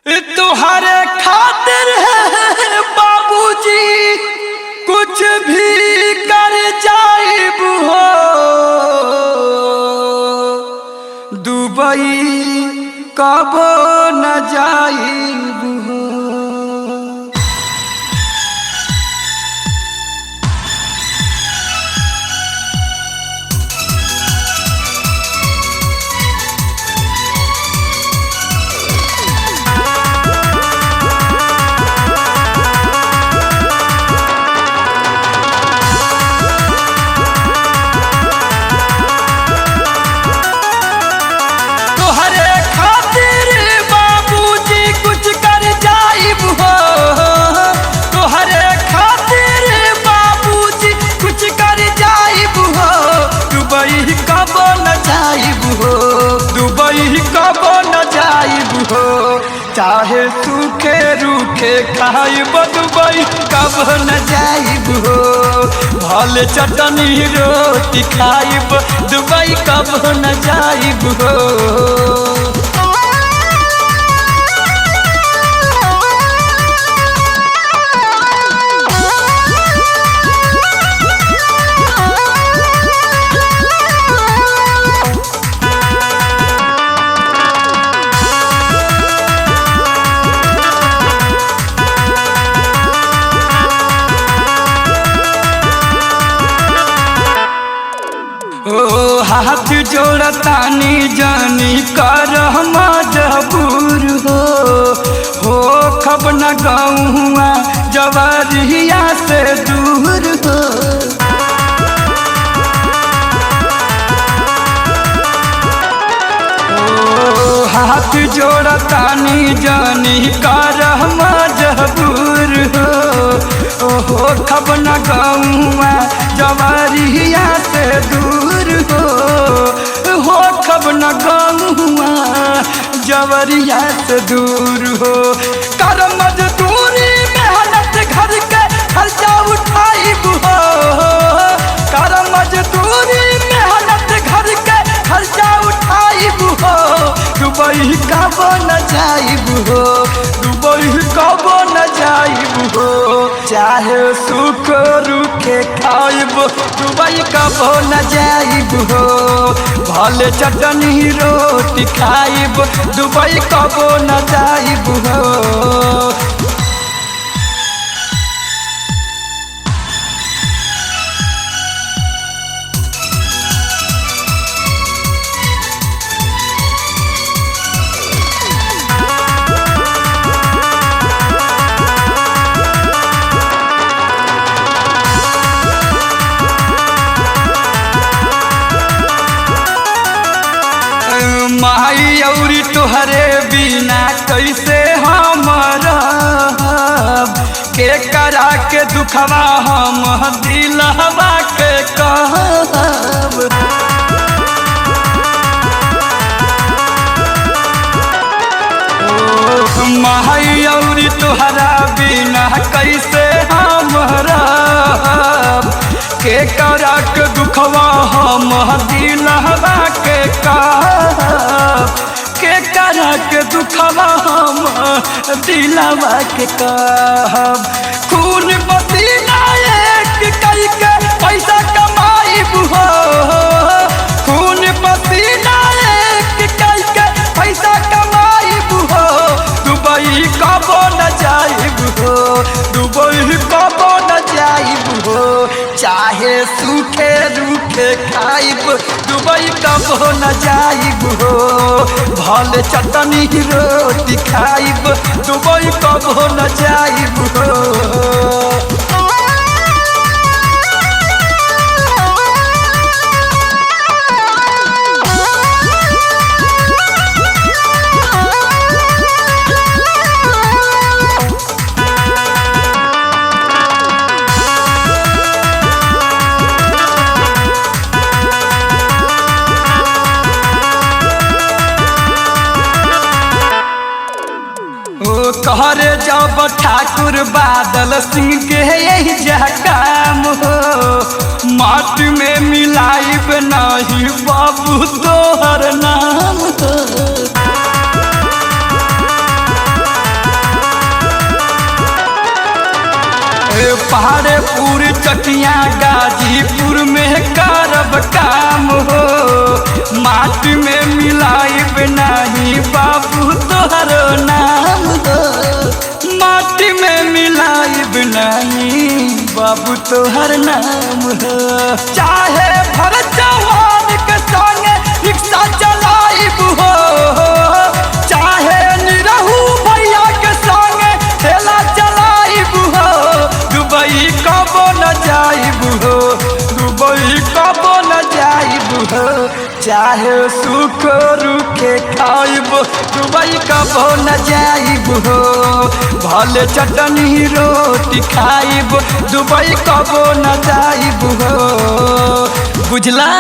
तुम्हारे खातिर है बाबूजी कुछ भी कर जाइब हो। दुबई कब न जाइब हो। चाहे सूखे रूखे खाइब दुबई कब न जाइब हो। भले चटनी रोटी खाइब दुबई कब न जाइब हो। हाथ जोड़तानी जानी कर मजबूर हो खब न गौआ जवरिया से दूर हो। हाथ जोड़तानी जानी कर मजबूर हो खब न गौआ जवरिया से दूर हो खब न गौआ जवरिया से दूर हो। कर मजदूरी मेहनत घर के खर्चा उठाइब हो। कर मजदूरी मेहनत घर के खर्चा उठाइब हो। दुबई कब न जाइब हो। दुबई कब न जाइब हो। चाहे सुख रूखे खाइब दुबई कब न जाइब हो। भले चटनी रोटी खाइब दुबई कब न जाइब हो। माई औरी तुहरे बिना कैसे हम रहब। के करा के दुखवा हम दिलवा के कहब। माई औरी तुहरा बिना कैसे हम रहब। के करा के दुखवा हम दिलवा के कहब। के करा के दुखवा हम दिलवा के कहब। खून पसीना एक कई के पैसा कमाइब हो। खून पसीना एक कई के पैसा कमाइब हो। दुबई कब न जाइब हो। दुबई कब न जाइब हो। चाहे सूखे रूखे खाइब दुबई कब न जाइब हो। भले चटनी रोटी खाइब दुबई कब न जाइब हो। कहरे जब ठाकुर बादल सिंह के यही काम हो। माटी में मिलाइब नहीं बाबू तोहर नाम हो। पहाड़पुर चकिया गाजीपुर में करब काम हो माटी में मिलाइब नहीं बाबू तोहरो नाम हो माटी में मिलाइब नहीं बाबू तोहर नाम हो चाहे भर जवान के संगे रिक्शा चलाइब हो चाहे निरहू भैया के संगे ठेला चलाइब हो दुबई कबो न जाइब हो दुबई कबो न जाइब हो चाहे सुख रुखे खाइब दुबई कबो न जाइब हो भले चटनी रोटी खाइब दुबई कबो न जाइब हो बुझला।